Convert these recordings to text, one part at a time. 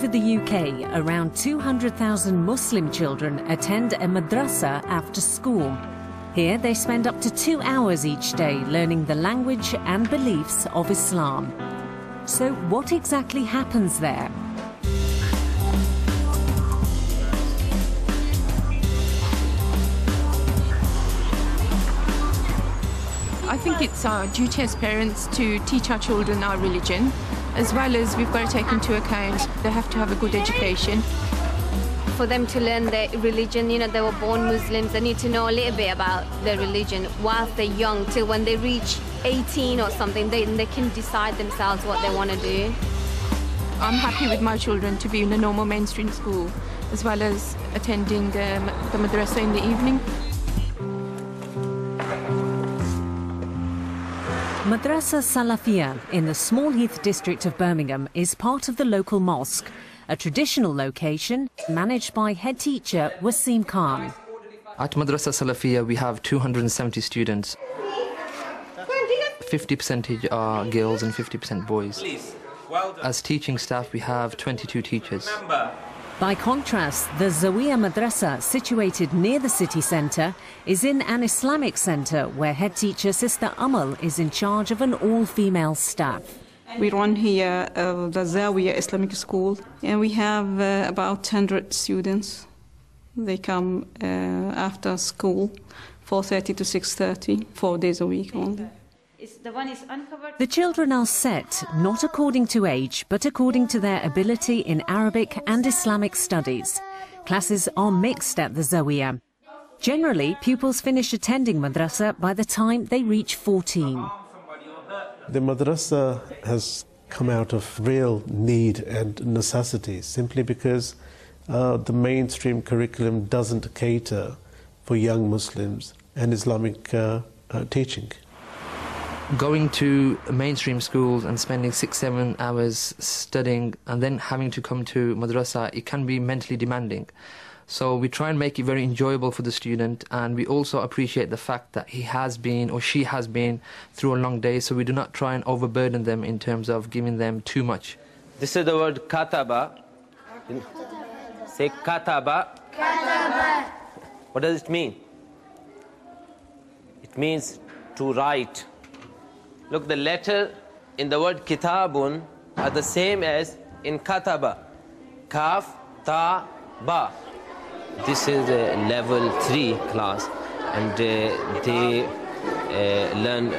over the UK, around 200,000 Muslim children attend a madrassa after school. Here they spend up to 2 hours each day learning the language and beliefs of Islam. So what exactly happens there? I think it's our duty as parents to teach our children our religion, as well as we've got to take into account they have to have a good education. For them to learn their religion, you know, they were born Muslims, they need to know a little bit about their religion whilst they're young, till when they reach 18 or something, they can decide themselves what they want to do. I'm happy with my children to be in a normal mainstream school, as well as attending the Madrassa in the evening. Madrassa Salafia in the Small Heath district of Birmingham is part of the local mosque, a traditional location managed by head teacher Wasim Khan. At Madrassa Salafia we have 270 students. 50% are girls and 50% boys. As teaching staff we have 22 teachers. By contrast, the Zawiya Madrasa, situated near the city centre, is in an Islamic centre where head teacher Sister Amal is in charge of an all-female staff. We run here the Zawiya Islamic School, and we have about 100 students. They come after school, 4:30 to 6:30, 4 days a week only. The children are set not according to age, but according to their ability in Arabic and Islamic studies. Classes are mixed at the Zawiya. Generally, pupils finish attending madrasa by the time they reach 14. The madrasa has come out of real need and necessity, simply because the mainstream curriculum doesn't cater for young Muslims and Islamic teaching. Going to mainstream schools and spending 6-7 hours studying and then having to come to madrasa, it can be mentally demanding. So we try and make it very enjoyable for the student, and we also appreciate the fact that he has been or she has been through a long day, so we do not try and overburden them in terms of giving them too much. This is the word kataba. Say kataba. Kataba. What does it mean? It means to write. Look, the letter in the word kitabun are the same as in kataba. Kaf, ta, ba. This is the level 3 class, and they learn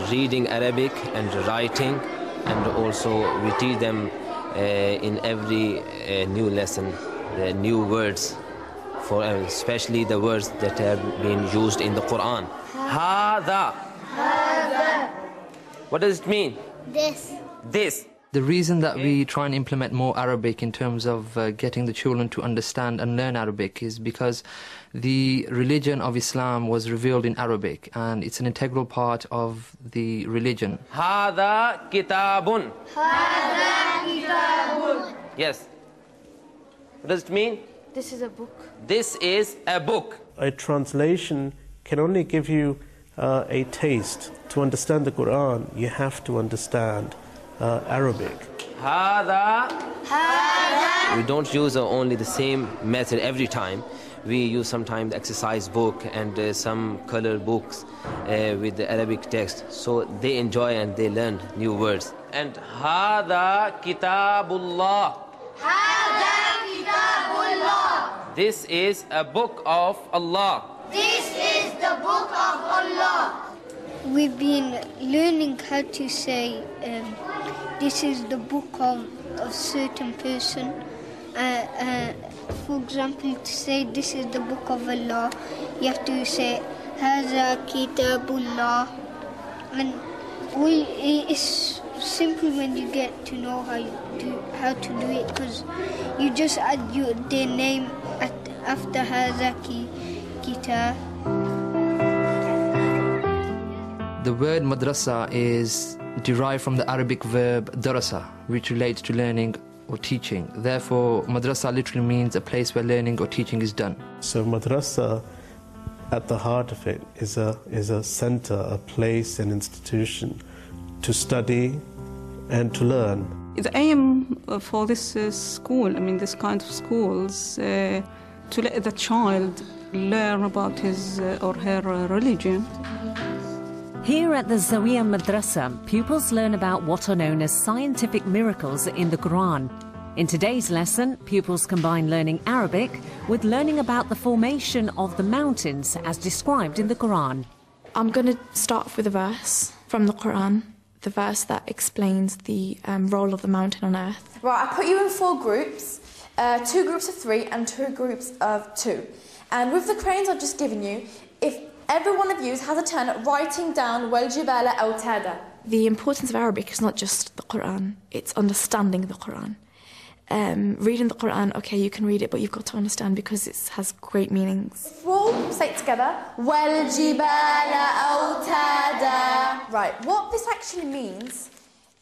reading Arabic and writing, and also we teach them in every new lesson the new words, for especially the words that have been used in the Quran. Hada. What does it mean? This. This. The reason that we try and implement more Arabic in terms of getting the children to understand and learn Arabic is because the religion of Islam was revealed in Arabic, and it's an integral part of the religion. Hada kitabun. Hada kitabun. Yes. What does it mean? This is a book. This is a book. A translation can only give you a taste. To understand the Quran, you have to understand Arabic. Hada. We don't use only the same method every time. We use sometimes exercise book and some color books with the Arabic text, so they enjoy and they learn new words. And Hada Kitabullah. Hada kitabullah. This is a book of Allah. This is the book of Allah. We've been learning how to say this is the book of a certain person. For example, to say this is the book of Allah, you have to say Haza Kitabullah. And it's simple when you get to know how to do it, because you just add their name after Haza Kitab. The word madrasa is derived from the Arabic verb darasa, which relates to learning or teaching. Therefore, madrasa literally means a place where learning or teaching is done. So madrasa, at the heart of it, is a center, a place, an institution to study and to learn. The aim for this school, I mean this kind of schools, to let the child learn about his or her religion. Here at the Zawiya Madrassa, pupils learn about what are known as scientific miracles in the Quran. In today's lesson, pupils combine learning Arabic with learning about the formation of the mountains as described in the Quran. I'm going to start off with a verse from the Quran, the verse that explains the role of the mountain on earth. Right, I put you in 4 groups, 2 groups of 3 and 2 groups of 2. And with the crayons I've just given you, if every one of you has a turn at writing down wal jibala awtada. The importance of Arabic is not just the Quran, it's understanding the Quran. Reading the Quran, okay, you can read it, but you've got to understand because it has great meanings. We'll all say it together. Wal jibala awtada. Right, what this actually means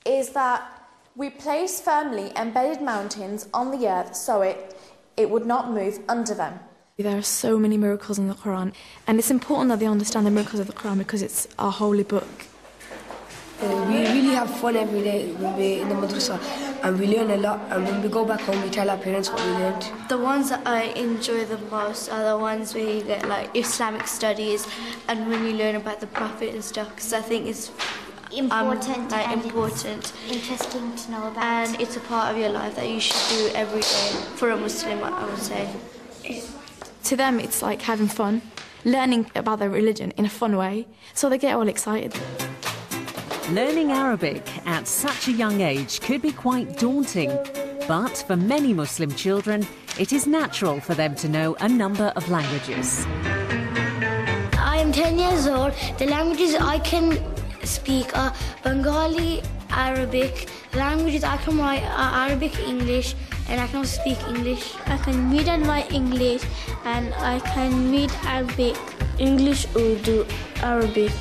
is that we place firmly embedded mountains on the earth so it would not move under them. There are so many miracles in the Quran, and it's important that they understand the miracles of the Quran because it's our holy book. We really have fun every day when we're in the madrasa, and we learn a lot, and when we go back home we tell our parents what we learned. The ones that I enjoy the most are the ones where you get like Islamic studies and when you learn about the Prophet and stuff, because I think it's important, important, interesting to know about. And it's a part of your life that you should do every day for a Muslim, I would say. To them it's like having fun, learning about their religion in a fun way, so they get all excited. Learning Arabic at such a young age could be quite daunting, but for many Muslim children, it is natural for them to know a number of languages. I am 10 years old. The languages I can speak are Bengali, Arabic. The languages I can write are Arabic, English, and I can also speak English. I can read and write English, and I can read Arabic. English, Urdu, Arabic.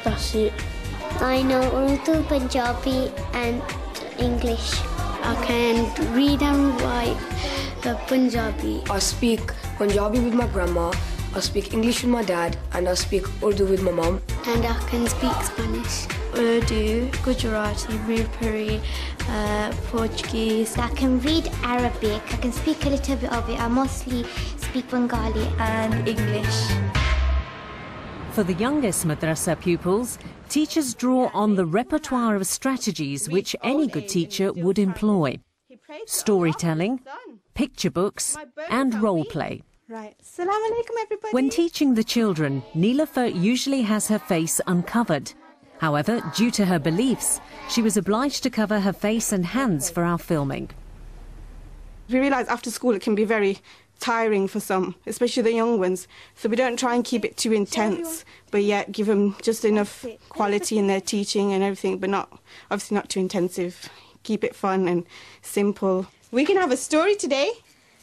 That's it. I know Urdu, Punjabi and English. I can read and write Punjabi. I speak Punjabi with my grandma, I speak English with my dad, and I speak Urdu with my mom. And I can speak Spanish. Urdu, Gujarati, Bhojpuri, Portuguese. I can read Arabic. I can speak a little bit of it. I mostly speak Bengali and English. For the youngest madrasa pupils, teachers draw on the repertoire of strategies which any good teacher would employ. Storytelling, picture books and role play. Right. Assalamu alaikum, everybody. When teaching the children, Nilofer usually has her face uncovered. However, due to her beliefs, she was obliged to cover her face and hands for our filming. We realise after school it can be very tiring for some, especially the young ones. So we don't try and keep it too intense, but yet give them just enough quality in their teaching and everything, but obviously not too intensive. Keep it fun and simple. We can have a story today.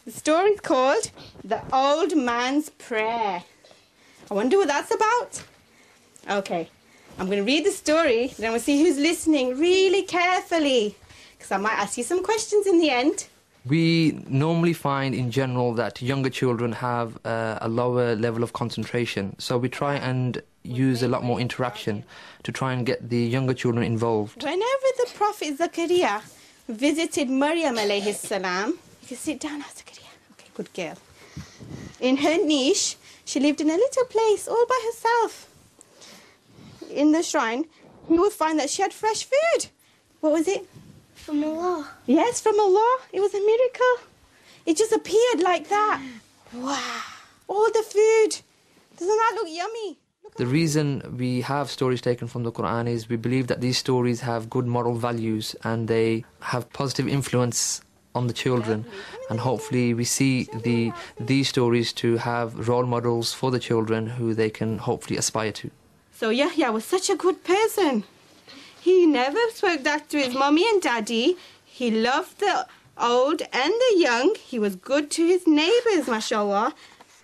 The story is called The Old Man's Prayer. I wonder what that's about. Okay, I'm going to read the story, then we'll see who's listening really carefully, because I might ask you some questions in the end. We normally find in general that younger children have a lower level of concentration, so we try and use a lot more interaction to try and get the younger children involved. Whenever the Prophet Zakaria visited Maryam alayhi salam, you can sit down now, Zakaria. Okay, good girl. In her niche, she lived in a little place all by herself. In the shrine, you would find that she had fresh food. What was it? From Allah. Yes, from Allah. It was a miracle. It just appeared like that. Wow. All the food. Doesn't that look yummy? The reason we have stories taken from the Quran is we believe that these stories have good moral values and they have positive influence on the children, and hopefully we see these stories to have role models for the children who they can hopefully aspire to. So Yahya was such a good person. He never spoke back to his mommy and daddy. He loved the old and the young. He was good to his neighbours, mashallah.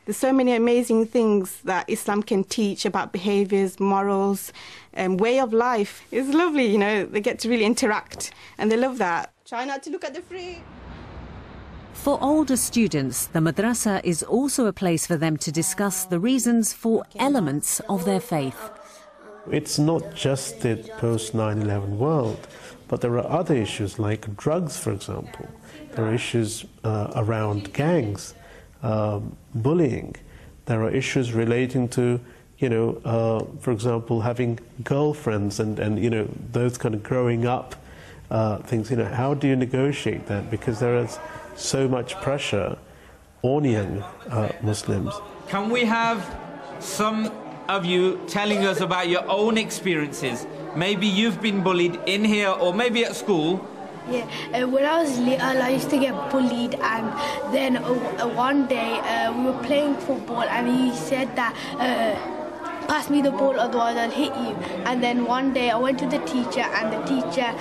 There's so many amazing things that Islam can teach about behaviours, morals, and way of life. It's lovely, you know, they get to really interact and they love that. Try not to look at the fruit. For older students, the madrasa is also a place for them to discuss the reasons for elements of their faith. It's not just the post 9/11 world, But there are other issues like drugs, for example. There are issues around gangs, bullying. There are issues relating to, for example, having girlfriends and those kind of growing up things. How do you negotiate that? Because there is so much pressure on young Muslims. Can we have some of you telling us about your own experiences? Maybe you've been bullied in here or maybe at school. Yeah, when I was little, I used to get bullied, and then one day we were playing football, and he said that pass me the ball, otherwise I'll hit you. And then one day I went to the teacher, and the teacher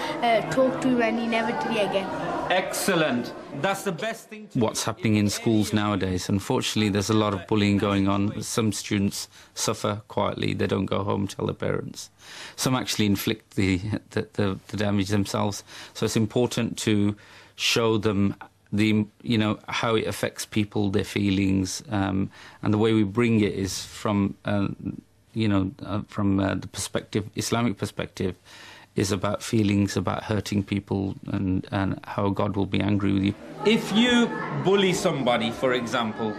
talked to him, and he never did it again. Excellent. That's the best thing to What's happening in schools nowadays? Unfortunately, there's a lot of bullying going on. Some students suffer quietly. They don't go home, tell their parents. Some actually inflict the damage themselves. So it's important to show them how it affects people, their feelings, and the way we bring it is from the perspective, Islamic perspective, is about feelings, about hurting people, and how God will be angry with you. If you bully somebody, for example,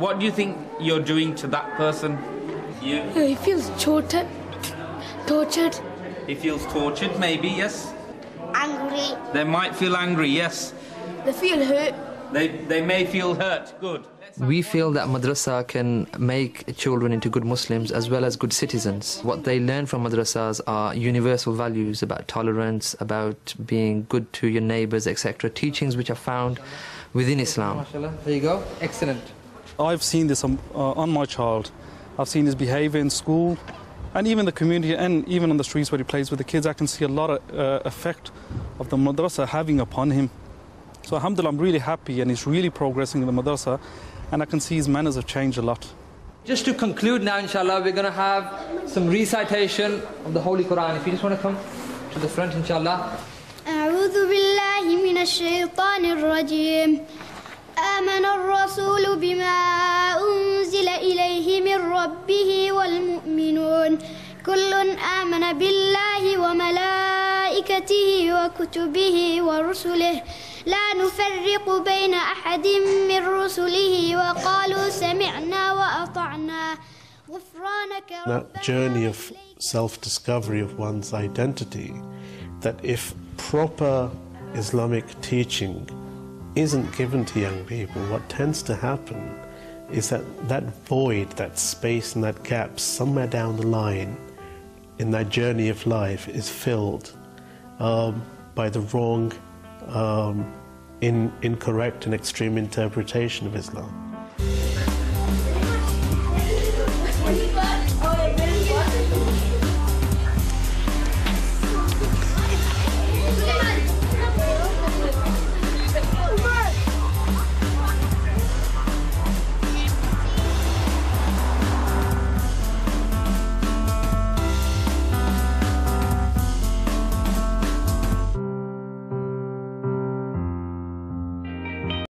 what do you think you're doing to that person? He feels tortured. He feels tortured, maybe, yes? Angry. They might feel angry, yes. They feel hurt. They may feel hurt. Good. We feel that madrasa can make children into good Muslims as well as good citizens. What they learn from madrasas are universal values about tolerance, about being good to your neighbours, etc. Teachings which are found within Islam. There you go. Excellent. I've seen this on my child. I've seen his behaviour in school and even the community and even on the streets where he plays with the kids. I can see a lot of effect of the madrasa having upon him. So alhamdulillah, I'm really happy and he's really progressing in the madrasa. And I can see his manners have changed a lot. Just to conclude now, inshallah, we're going to have some recitation of the Holy Quran. If you just want to come to the front, inshallah. أعوذ بالله من الشيطان الرجيم. آمن الرسول بما أنزل إليه من ربه والمؤمنون كل آمن بالله وملائكته وكتبه ورسله لا نفرق بين أحد من رسله وقالوا سمعنا وأطعنا غفرانك ربنا. That journey of self-discovery of one's identity, that if proper Islamic teaching isn't given to young people, what tends to happen is that void, that space and that gap somewhere down the line in that journey of life is filled by the wrong, incorrect and extreme interpretation of Islam.